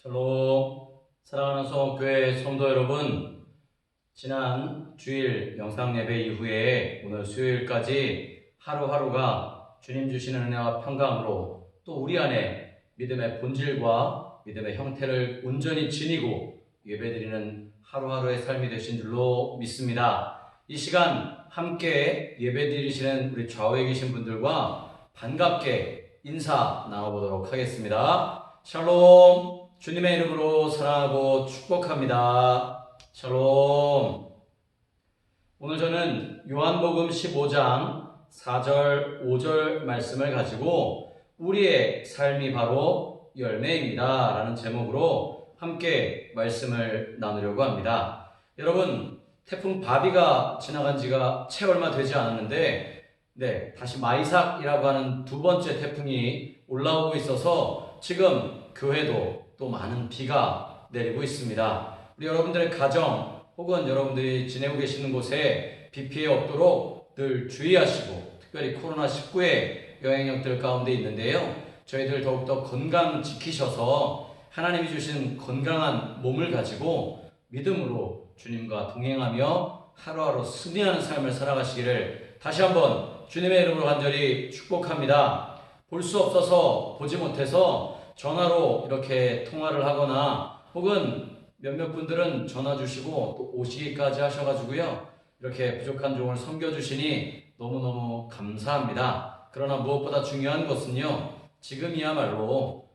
샬롬, 사랑하는 성업교회 성도 여러분, 지난 주일 영상 예배 이후에 오늘 수요일까지 하루하루가 주님 주시는 은혜와 평강으로 또 우리 안에 믿음의 본질과 믿음의 형태를 온전히 지니고 예배드리는 하루하루의 삶이 되신 줄로 믿습니다. 이 시간 함께 예배드리시는 우리 좌우에 계신 분들과 반갑게 인사 나눠보도록 하겠습니다. 샬롬. 주님의 이름으로 사랑하고 축복합니다. 샬롬. 오늘 저는 요한복음 15장 4절 5절 말씀을 가지고 우리의 삶이 바로 열매입니다 라는 제목으로 함께 말씀을 나누려고 합니다. 여러분, 태풍 바비가 지나간 지가 채 얼마 되지 않았는데 다시 마이삭이라고 하는 두 번째 태풍이 올라오고 있어서 지금 교회도 또 많은 비가 내리고 있습니다. 우리 여러분들의 가정 혹은 여러분들이 지내고 계시는 곳에 비 피해 없도록 늘 주의하시고, 특별히 코로나19의 영향력들 가운데 있는데요, 저희들 더욱더 건강 지키셔서 하나님이 주신 건강한 몸을 가지고 믿음으로 주님과 동행하며 하루하루 승리하는 삶을 살아가시기를 다시 한번 주님의 이름으로 간절히 축복합니다. 볼 수 없어서 보지 못해서 전화로 이렇게 통화를 하거나 혹은 몇몇 분들은 전화 주시고 또 오시기까지 하셔가지고요, 이렇게 부족한 종을 섬겨주시니 너무너무 감사합니다. 그러나 무엇보다 중요한 것은요, 지금이야말로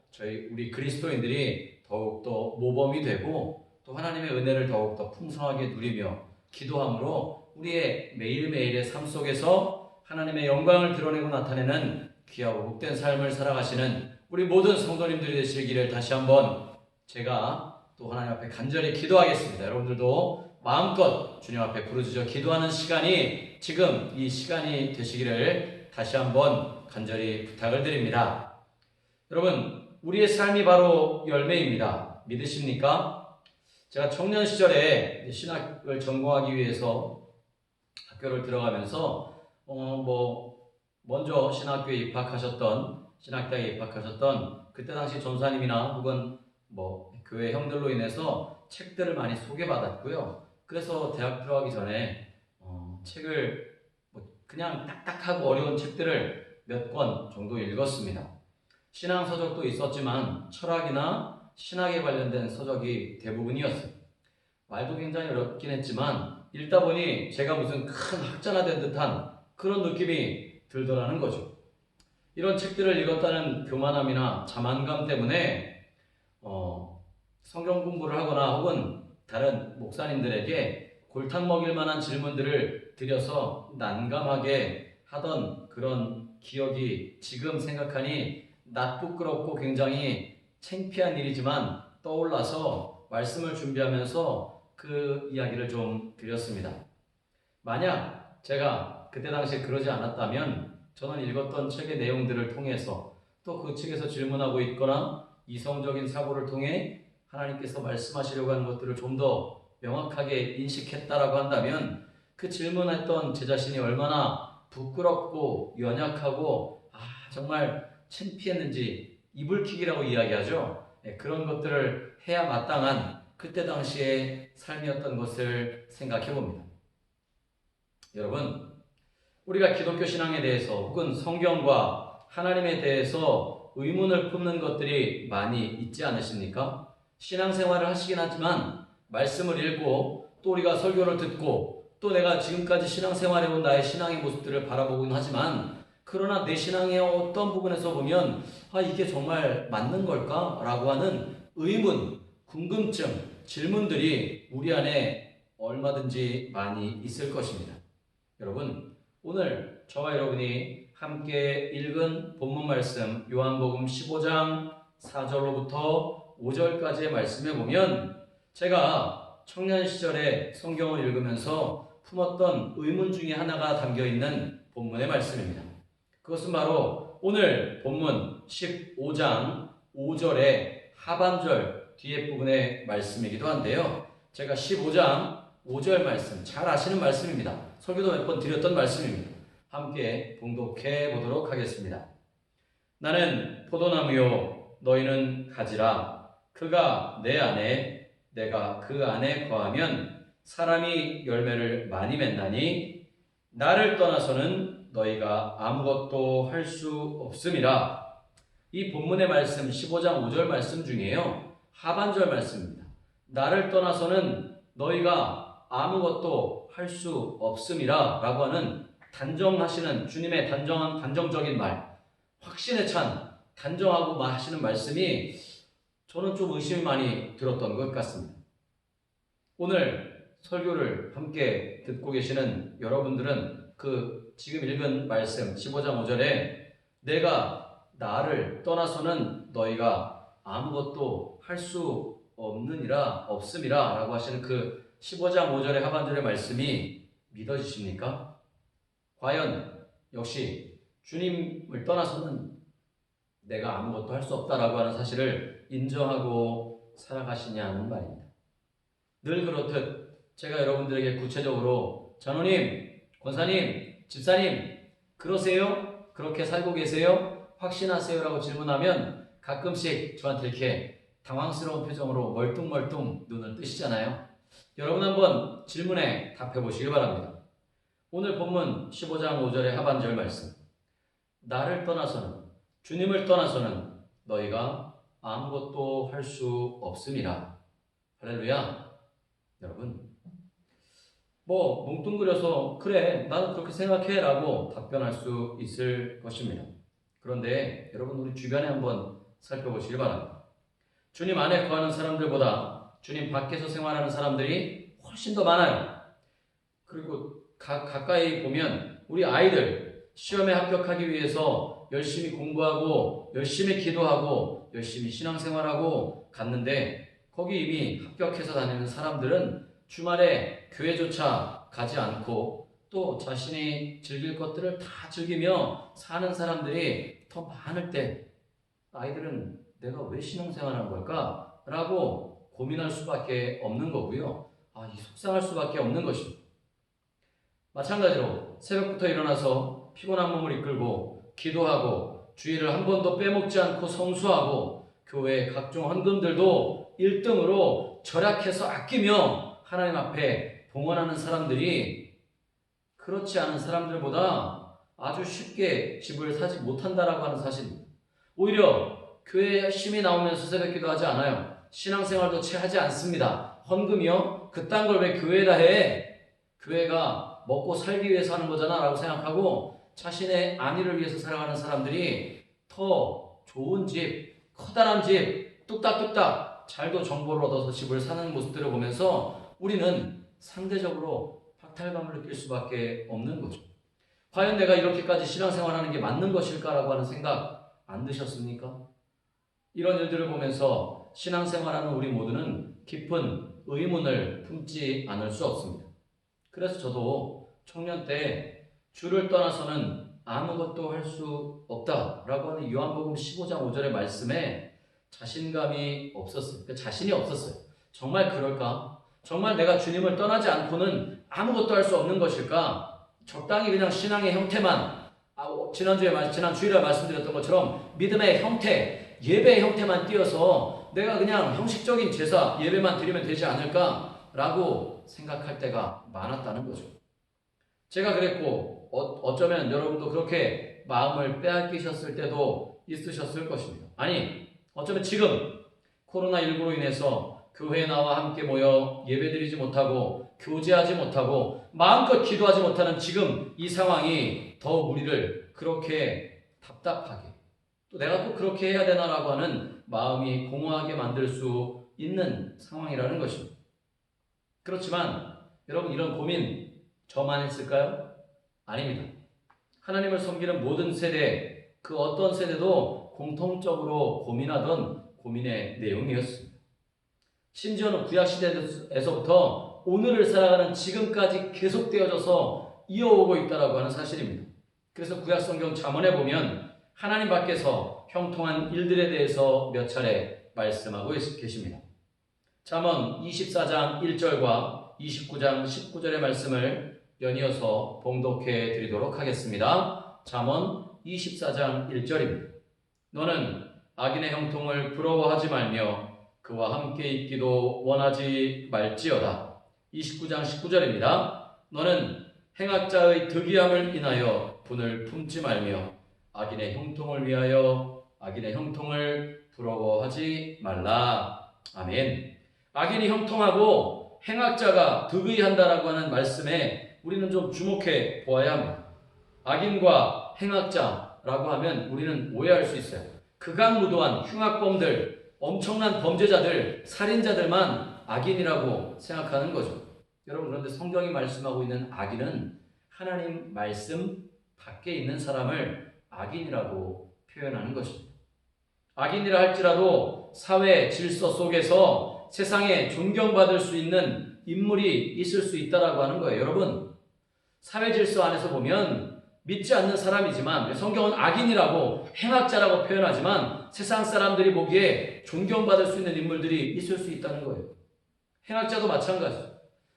우리 그리스도인들이 더욱더 모범이 되고 또 하나님의 은혜를 더욱더 풍성하게 누리며 기도함으로 우리의 매일매일의 삶 속에서 하나님의 영광을 드러내고 나타내는 귀하고 복된 삶을 살아가시는 우리 모든 성도님들이 되시기를 다시 한번 제가 또 하나님 앞에 간절히 기도하겠습니다. 여러분들도 마음껏 주님 앞에 부르짖어 기도하는 시간이 지금 이 시간이 되시기를 다시 한번 간절히 부탁을 드립니다. 여러분, 우리의 삶이 바로 열매입니다. 믿으십니까? 제가 청년 시절에 신학을 전공하기 위해서 학교를 들어가면서 먼저 신학교에 신학대에 입학하셨던 그때 당시 전사님이나 혹은 교회 형들로 인해서 책들을 많이 소개받았고요. 그래서 대학 들어가기 전에 책을 그냥 딱딱하고 어려운 책들을 몇 권 정도 읽었습니다. 신앙 서적도 있었지만 철학이나 신학에 관련된 서적이 대부분이었어요. 말도 굉장히 어렵긴 했지만 읽다 보니 제가 무슨 큰 학자나 된 듯한 그런 느낌이 들더라는 거죠. 이런 책들을 읽었다는 교만함이나 자만감 때문에 성경 공부를 하거나 혹은 다른 목사님들에게 골탕 먹일 만한 질문들을 드려서 난감하게 하던 그런 기억이 지금 생각하니 낯부끄럽고 굉장히 창피한 일이지만 떠올라서 말씀을 준비하면서 그 이야기를 좀 드렸습니다. 만약 제가 그때 당시에 그러지 않았다면 저는 읽었던 책의 내용들을 통해서 또 그 책에서 질문하고 있거나 이성적인 사고를 통해 하나님께서 말씀하시려고 하는 것들을 좀 더 명확하게 인식했다라고 한다면 그 질문했던 제 자신이 얼마나 부끄럽고 연약하고 정말 창피했는지, 이불킥이라고 이야기하죠. 그런 것들을 해야 마땅한 그때 당시의 삶이었던 것을 생각해 봅니다. 여러분, 우리가 기독교 신앙에 대해서 혹은 성경과 하나님에 대해서 의문을 품는 것들이 많이 있지 않으십니까? 신앙생활을 하시긴 하지만 말씀을 읽고 또 우리가 설교를 듣고 또 내가 지금까지 신앙생활해온 나의 신앙의 모습들을 바라보곤 하지만, 그러나 내 신앙의 어떤 부분에서 보면 이게 정말 맞는 걸까? 라고 하는 의문, 궁금증, 질문들이 우리 안에 얼마든지 많이 있을 것입니다. 여러분, 오늘 저와 여러분이 함께 읽은 본문 말씀 요한복음 15장 4절로부터 5절까지의 말씀에 보면 제가 청년 시절에 성경을 읽으면서 품었던 의문 중에 하나가 담겨있는 본문의 말씀입니다. 그것은 바로 오늘 본문 15장 5절의 하반절 뒤에 부분의 말씀이기도 한데요, 제가 15장 5절 말씀 잘 아시는 말씀입니다. 설교도 몇 번 드렸던 말씀입니다. 함께 봉독해 보도록 하겠습니다. 나는 포도나무요 너희는 가지라. 그가 내 안에 내가 그 안에 거하면 사람이 열매를 많이 맺나니 나를 떠나서는 너희가 아무것도 할 수 없음이라. 이 본문의 말씀 15장 5절 말씀 중에요. 하반절 말씀입니다. 나를 떠나서는 너희가 아무것도 할 수 없음이라 라고 하는 단정하시는 주님의 단정적인 말, 확신에 찬 단정하고 하시는 말씀이 저는 좀 의심이 많이 들었던 것 같습니다. 오늘 설교를 함께 듣고 계시는 여러분들은 그 지금 읽은 말씀 15장 5절에 내가 나를 떠나서는 너희가 아무것도 할 수 없음이라 라고 하시는 그 15장 5절의 하반절의 말씀이 믿어지십니까? 과연 역시 주님을 떠나서는 내가 아무것도 할 수 없다라고 하는 사실을 인정하고 살아가시냐는 말입니다. 늘 그렇듯 제가 여러분들에게 구체적으로 장로님, 권사님, 집사님 그러세요? 그렇게 살고 계세요? 확신하세요? 라고 질문하면 가끔씩 저한테 이렇게 당황스러운 표정으로 멀뚱멀뚱 눈을 뜨시잖아요. 여러분 한번 질문에 답해 보시길 바랍니다. 오늘 본문 15장 5절의 하반절 말씀, 나를 떠나서는, 주님을 떠나서는 너희가 아무것도 할 수 없음이라. 할렐루야. 여러분 뭉뚱그려서 그래 나도 그렇게 생각해 라고 답변할 수 있을 것입니다. 그런데 여러분 우리 주변에 한번 살펴보시길 바랍니다. 주님 안에 거하는 사람들보다 주님 밖에서 생활하는 사람들이 훨씬 더 많아요. 그리고 가까이 보면 우리 아이들 시험에 합격하기 위해서 열심히 공부하고 열심히 기도하고 열심히 신앙생활하고 갔는데 거기 이미 합격해서 다니는 사람들은 주말에 교회조차 가지 않고 또 자신이 즐길 것들을 다 즐기며 사는 사람들이 더 많을 때 아이들은 내가 왜 신앙생활한 걸까? 라고 고민할 수밖에 없는 거고요. 이 속상할 수밖에 없는 것입니다. 마찬가지로 새벽부터 일어나서 피곤한 몸을 이끌고 기도하고 주일을 한 번도 빼먹지 않고 성수하고 교회의 각종 헌금들도 1등으로 절약해서 아끼며 하나님 앞에 봉헌하는 사람들이 그렇지 않은 사람들보다 아주 쉽게 집을 사지 못한다라고 하는 사실입니다. 오히려 교회에 열심히 나오면서 새벽 기도하지 않아요. 신앙생활도 채 하지 않습니다. 헌금이요? 그딴 걸 왜 교회에다 해? 교회가 먹고 살기 위해서 하는 거잖아 라고 생각하고 자신의 안위를 위해서 살아가는 사람들이 더 좋은 집, 커다란 집, 뚝딱뚝딱 잘도 정보를 얻어서 집을 사는 모습들을 보면서 우리는 상대적으로 박탈감을 느낄 수밖에 없는 거죠. 과연 내가 이렇게까지 신앙생활하는 게 맞는 것일까라고 하는 생각 안 드셨습니까? 이런 일들을 보면서 신앙생활하는 우리 모두는 깊은 의문을 품지 않을 수 없습니다. 그래서 저도 청년 때 주를 떠나서는 아무것도 할 수 없다라고 하는 요한복음 15장 5절의 말씀에 자신감이 없었어요. 자신이 없었어요. 정말 그럴까? 정말 내가 주님을 떠나지 않고는 아무것도 할 수 없는 것일까? 적당히 그냥 신앙의 형태만 지난 주일에 말씀드렸던 것처럼 믿음의 형태, 예배의 형태만 띄어서 내가 그냥 형식적인 제사, 예배만 드리면 되지 않을까라고 생각할 때가 많았다는 거죠. 제가 그랬고 어쩌면 여러분도 그렇게 마음을 빼앗기셨을 때도 있으셨을 것입니다. 아니 어쩌면 지금 코로나19로 인해서 교회에 나와 함께 모여 예배드리지 못하고 교제하지 못하고 마음껏 기도하지 못하는 지금 이 상황이 더욱 우리를 그렇게 답답하게 또 내가 또 그렇게 해야 되나라고 하는 마음이 공허하게 만들 수 있는 상황이라는 것입니다. 그렇지만 여러분 이런 고민 저만 했을까요? 아닙니다. 하나님을 섬기는 모든 세대, 그 어떤 세대도 공통적으로 고민하던 고민의 내용이었습니다. 심지어는 구약시대에서부터 오늘을 살아가는 지금까지 계속되어져서 이어오고 있다고 하는 사실입니다. 그래서 구약성경 잠언에 보면 하나님 밖에서 형통한 일들에 대해서 몇 차례 말씀하고 계십니다. 잠언 24장 1절과 29장 19절의 말씀을 연이어서 봉독해 드리도록 하겠습니다. 잠언 24장 1절입니다. 너는 악인의 형통을 부러워하지 말며 그와 함께 있기도 원하지 말지어다. 29장 19절입니다. 너는 행악자의 득이함을 인하여 분을 품지 말며 악인의 형통을 위하여 악인의 형통을 부러워하지 말라. 아멘. 악인이 형통하고 행악자가 득의한다라고 하는 말씀에 우리는 좀 주목해 보아야 합니다. 악인과 행악자라고 하면 우리는 오해할 수 있어요. 극악무도한 흉악범들, 엄청난 범죄자들, 살인자들만 악인이라고 생각하는 거죠. 여러분, 그런데 성경이 말씀하고 있는 악인은 하나님 말씀 밖에 있는 사람을 악인이라고 표현하는 것입니다. 악인이라 할지라도 사회 질서 속에서 세상에 존경받을 수 있는 인물이 있을 수 있다라고 하는 거예요. 여러분, 사회 질서 안에서 보면 믿지 않는 사람이지만 성경은 악인이라고 행악자라고 표현하지만 세상 사람들이 보기에 존경받을 수 있는 인물들이 있을 수 있다는 거예요. 행악자도 마찬가지죠.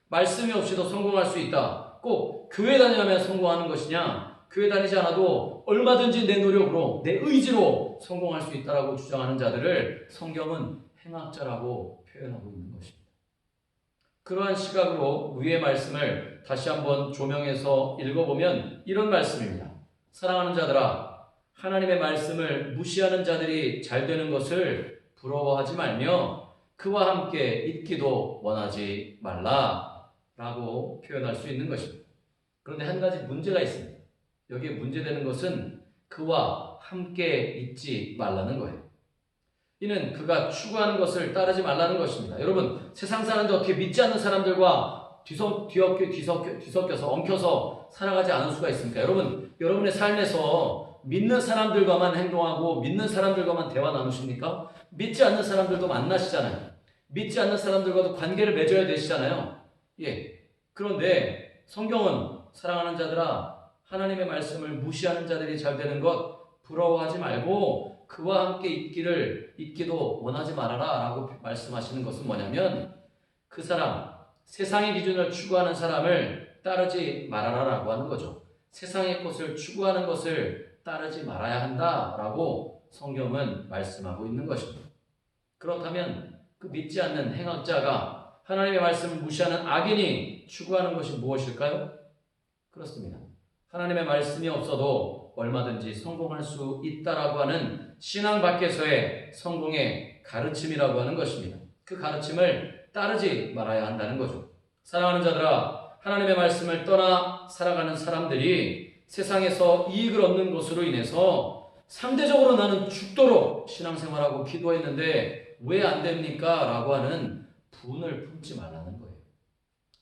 말씀이 없이도 성공할 수 있다. 꼭 교회 다니면 성공하는 것이냐? 교회 다니지 않아도 얼마든지 내 노력으로, 내 의지로 성공할 수 있다라고 주장하는 자들을 성경은 행악자라고 표현하고 있는 것입니다. 그러한 시각으로 위의 말씀을 다시 한번 조명해서 읽어보면 이런 말씀입니다. 사랑하는 자들아, 하나님의 말씀을 무시하는 자들이 잘 되는 것을 부러워하지 말며 그와 함께 있기도 원하지 말라라고 표현할 수 있는 것입니다. 그런데 한 가지 문제가 있습니다. 여기에 문제되는 것은 그와 함께 있지 말라는 거예요. 이는 그가 추구하는 것을 따르지 말라는 것입니다. 여러분, 세상 사람들 어떻게 믿지 않는 사람들과 뒤섞여서 엉켜서 살아가지 않을 수가 있습니까? 여러분, 여러분의 삶에서 믿는 사람들과만 행동하고 믿는 사람들과만 대화 나누십니까? 믿지 않는 사람들도 만나시잖아요. 믿지 않는 사람들과도 관계를 맺어야 되시잖아요. 예. 그런데 성경은 사랑하는 자들아, 하나님의 말씀을 무시하는 자들이 잘 되는 것 부러워하지 말고 그와 함께 있기도 원하지 말아라 라고 말씀하시는 것은 뭐냐면 그 사람, 세상의 기준을 추구하는 사람을 따르지 말아라 라고 하는 거죠. 세상의 것을 추구하는 것을 따르지 말아야 한다 라고 성경은 말씀하고 있는 것입니다. 그렇다면 그 믿지 않는 행악자가 하나님의 말씀을 무시하는 악인이 추구하는 것이 무엇일까요? 그렇습니다. 하나님의 말씀이 없어도 얼마든지 성공할 수 있다라고 하는 신앙 밖에서의 성공의 가르침이라고 하는 것입니다. 그 가르침을 따르지 말아야 한다는 거죠. 사랑하는 자들아, 하나님의 말씀을 떠나 살아가는 사람들이 세상에서 이익을 얻는 것으로 인해서 상대적으로 나는 죽도록 신앙생활하고 기도했는데 왜 안 됩니까? 라고 하는 분을 품지 말라는 거예요.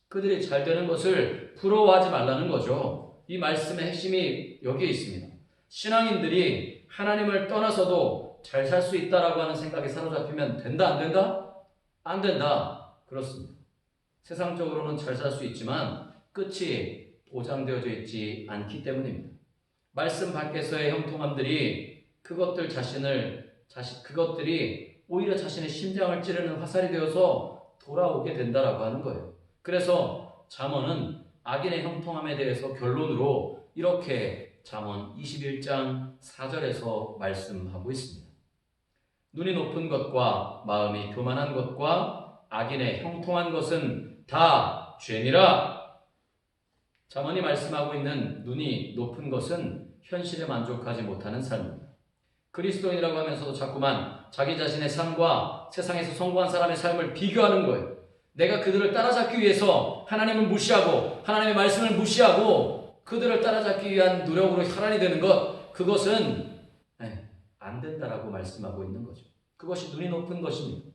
그들이 잘 되는 것을 부러워하지 말라는 거죠. 이 말씀의 핵심이 여기에 있습니다. 신앙인들이 하나님을 떠나서도 잘 살 수 있다라고 하는 생각에 사로잡히면 된다, 안 된다? 안 된다. 그렇습니다. 세상적으로는 잘 살 수 있지만 끝이 보장되어져 있지 않기 때문입니다. 말씀 밖에서의 형통함들이 그것들이 오히려 자신의 심장을 찌르는 화살이 되어서 돌아오게 된다라고 하는 거예요. 그래서 잠언은 악인의 형통함에 대해서 결론으로 이렇게 잠언 21장 4절에서 말씀하고 있습니다. 눈이 높은 것과 마음이 교만한 것과 악인의 형통한 것은 다 죄니라. 잠언이 말씀하고 있는 눈이 높은 것은 현실에 만족하지 못하는 삶입니다. 그리스도인이라고 하면서도 자꾸만 자기 자신의 삶과 세상에서 성공한 사람의 삶을 비교하는 거예요. 내가 그들을 따라잡기 위해서 하나님을 무시하고 하나님의 말씀을 무시하고 그들을 따라잡기 위한 노력으로 혈안이 되는 것, 그것은 안 된다라고 말씀하고 있는 거죠. 그것이 눈이 높은 것입니다.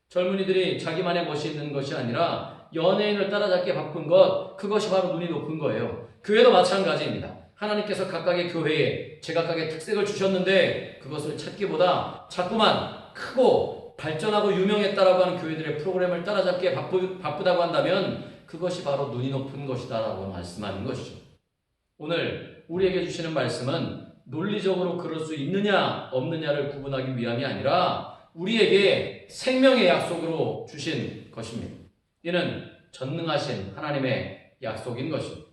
젊은이들이 자기만의 멋이 있는 것이 아니라 연예인을 따라잡기에 바쁜 것, 그것이 바로 눈이 높은 거예요. 교회도 마찬가지입니다. 하나님께서 각각의 교회에 제각각의 특색을 주셨는데 그것을 찾기보다 자꾸만 크고 발전하고 유명했다라고 하는 교회들의 프로그램을 따라잡기에 바쁘다고 한다면 그것이 바로 눈이 높은 것이다라고 말씀하는 것이죠. 오늘 우리에게 주시는 말씀은 논리적으로 그럴 수 있느냐 없느냐를 구분하기 위함이 아니라 우리에게 생명의 약속으로 주신 것입니다. 이는 전능하신 하나님의 약속인 것입니다.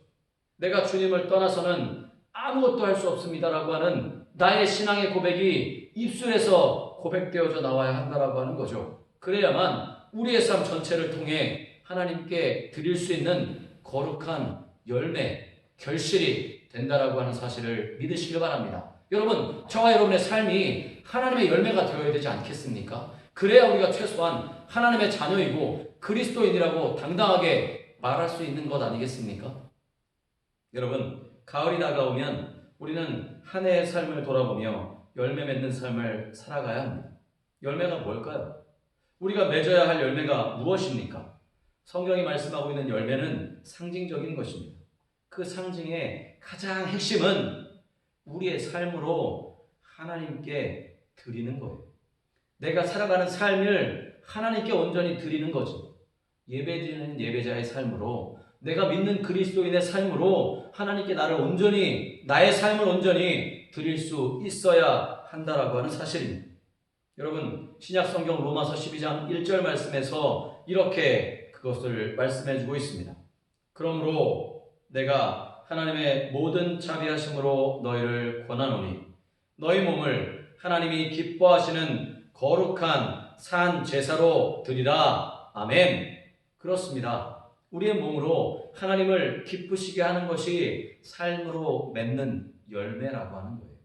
내가 주님을 떠나서는 아무것도 할 수 없습니다라고 하는 나의 신앙의 고백이 입술에서 고백되어져 나와야 한다라고 하는 거죠. 그래야만 우리의 삶 전체를 통해 하나님께 드릴 수 있는 거룩한 열매, 결실이 된다라고 하는 사실을 믿으시길 바랍니다. 여러분, 저와 여러분의 삶이 하나님의 열매가 되어야 되지 않겠습니까? 그래야 우리가 최소한 하나님의 자녀이고 그리스도인이라고 당당하게 말할 수 있는 것 아니겠습니까? 여러분, 가을이 다가오면 우리는 한 해의 삶을 돌아보며 열매 맺는 삶을 살아가야 합니다. 열매가 뭘까요? 우리가 맺어야 할 열매가 무엇입니까? 성경이 말씀하고 있는 열매는 상징적인 것입니다. 그 상징의 가장 핵심은 우리의 삶으로 하나님께 드리는 거예요. 내가 살아가는 삶을 하나님께 온전히 드리는 거죠. 예배드리는 예배자의 삶으로, 내가 믿는 그리스도인의 삶으로 하나님께 나의 삶을 온전히 드릴 수 있어야 한다라고 하는 사실입니다. 여러분, 신약성경 로마서 12장 1절 말씀에서 이렇게 그것을 말씀해 주고 있습니다. 그러므로 내가 하나님의 모든 자비하심으로 너희를 권하노니 너희 몸을 하나님이 기뻐하시는 거룩한 산 제사로 드리라. 아멘. 그렇습니다. 우리의 몸으로 하나님을 기쁘시게 하는 것이 삶으로 맺는 열매라고 하는 거예요.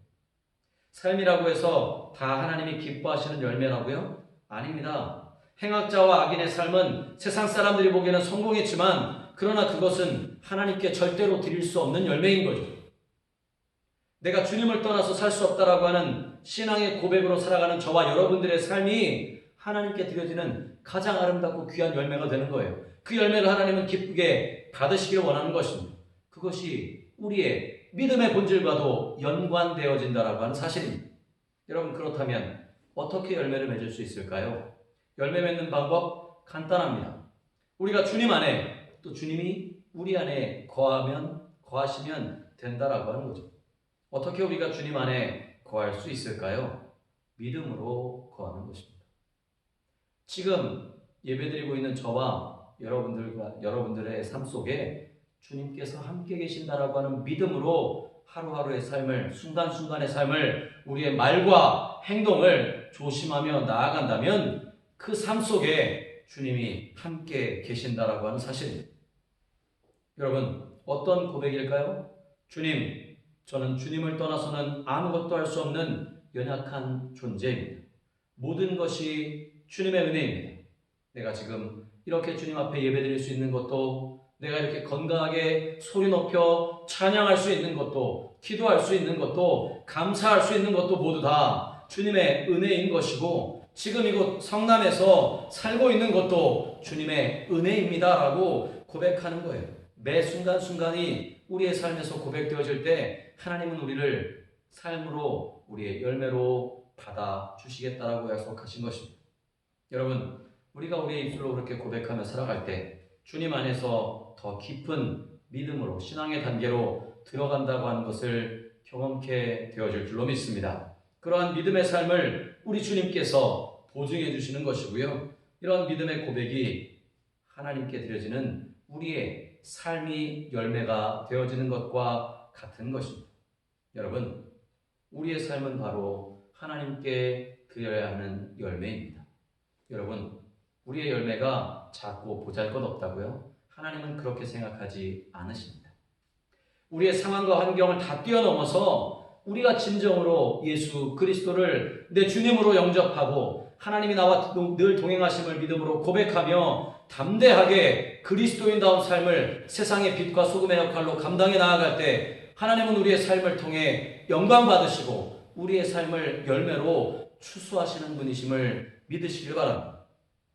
삶이라고 해서 다 하나님이 기뻐하시는 열매라고요? 아닙니다. 행악자와 악인의 삶은 세상 사람들이 보기에는 성공했지만 그러나 그것은 하나님께 절대로 드릴 수 없는 열매인 거죠. 내가 주님을 떠나서 살 수 없다라고 하는 신앙의 고백으로 살아가는 저와 여러분들의 삶이 하나님께 드려지는 가장 아름답고 귀한 열매가 되는 거예요. 그 열매를 하나님은 기쁘게 받으시길 원하는 것입니다. 그것이 우리의 믿음의 본질과도 연관되어진다라고 하는 사실입니다. 여러분, 그렇다면 어떻게 열매를 맺을 수 있을까요? 열매 맺는 방법 간단합니다. 우리가 주님 안에, 또 주님이 우리 안에 거하시면 된다라고 하는 거죠. 어떻게 우리가 주님 안에 거할 수 있을까요? 믿음으로 거하는 것입니다. 지금 예배드리고 있는 저와 여러분들의 삶 속에 주님께서 함께 계신다라고 하는 믿음으로 하루하루의 삶을, 순간순간의 삶을, 우리의 말과 행동을 조심하며 나아간다면 그 삶 속에 주님이 함께 계신다라고 하는 사실입니다. 여러분, 어떤 고백일까요? 주님, 저는 주님을 떠나서는 아무것도 할 수 없는 연약한 존재입니다. 모든 것이 주님의 은혜입니다. 내가 지금 이렇게 주님 앞에 예배드릴 수 있는 것도, 내가 이렇게 건강하게 소리 높여 찬양할 수 있는 것도, 기도할 수 있는 것도, 감사할 수 있는 것도 모두 다 주님의 은혜인 것이고, 지금 이곳 성남에서 살고 있는 것도 주님의 은혜입니다라고 고백하는 거예요. 매 순간순간이 우리의 삶에서 고백되어질 때 하나님은 우리를 삶으로, 우리의 열매로 받아주시겠다라고 약속하신 것입니다. 여러분, 우리가 우리의 입술로 그렇게 고백하며 살아갈 때 주님 안에서 더 깊은 믿음으로, 신앙의 단계로 들어간다고 하는 것을 경험케 되어질 줄로 믿습니다. 그러한 믿음의 삶을 우리 주님께서 보증해 주시는 것이고요. 이런 믿음의 고백이 하나님께 드려지는 우리의 삶이 열매가 되어지는 것과 같은 것입니다. 여러분, 우리의 삶은 바로 하나님께 드려야 하는 열매입니다. 여러분, 우리의 열매가 작고 보잘것없다고요? 하나님은 그렇게 생각하지 않으십니다. 우리의 상황과 환경을 다 뛰어넘어서 우리가 진정으로 예수 그리스도를 내 주님으로 영접하고 하나님이 나와 늘 동행하심을 믿음으로 고백하며 담대하게 그리스도인다운 삶을 세상의 빛과 소금의 역할로 감당해 나아갈 때 하나님은 우리의 삶을 통해 영광 받으시고 우리의 삶을 열매로 추수하시는 분이심을 믿으시길 바랍니다.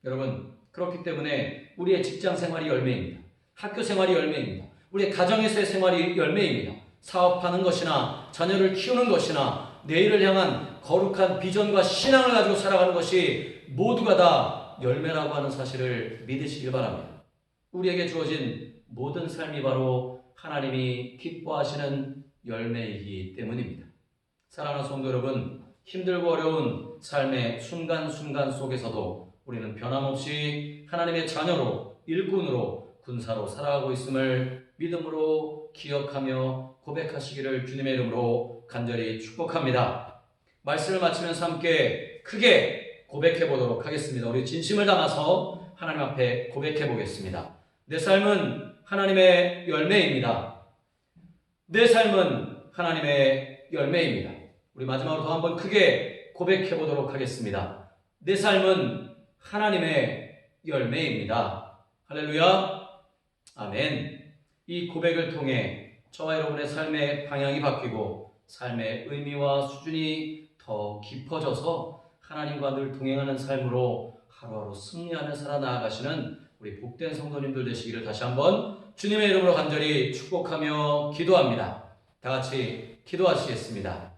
여러분, 그렇기 때문에 우리의 직장 생활이 열매입니다. 학교 생활이 열매입니다. 우리의 가정에서의 생활이 열매입니다. 사업하는 것이나 자녀를 키우는 것이나 내일을 향한 거룩한 비전과 신앙을 가지고 살아가는 것이 모두가 다 열매라고 하는 사실을 믿으시길 바랍니다. 우리에게 주어진 모든 삶이 바로 하나님이 기뻐하시는 열매이기 때문입니다. 사랑하는 성도 여러분, 힘들고 어려운 삶의 순간순간 속에서도 우리는 변함없이 하나님의 자녀로, 일꾼으로, 군사로 살아가고 있음을 믿음으로 기억하며 고백하시기를 주님의 이름으로 간절히 축복합니다. 말씀을 마치면서 함께 크게 고백해 보도록 하겠습니다. 우리 진심을 담아서 하나님 앞에 고백해 보겠습니다. 내 삶은 하나님의 열매입니다. 내 삶은 하나님의 열매입니다. 우리 마지막으로 더 한번 크게 고백해 보도록 하겠습니다. 내 삶은 하나님의 열매입니다. 할렐루야. 아멘. 이 고백을 통해 저와 여러분의 삶의 방향이 바뀌고 삶의 의미와 수준이 더 깊어져서 하나님과 늘 동행하는 삶으로 하루하루 승리하며 살아나가시는 우리 복된 성도님들 되시기를 다시 한번 주님의 이름으로 간절히 축복하며 기도합니다. 다 같이 기도하시겠습니다.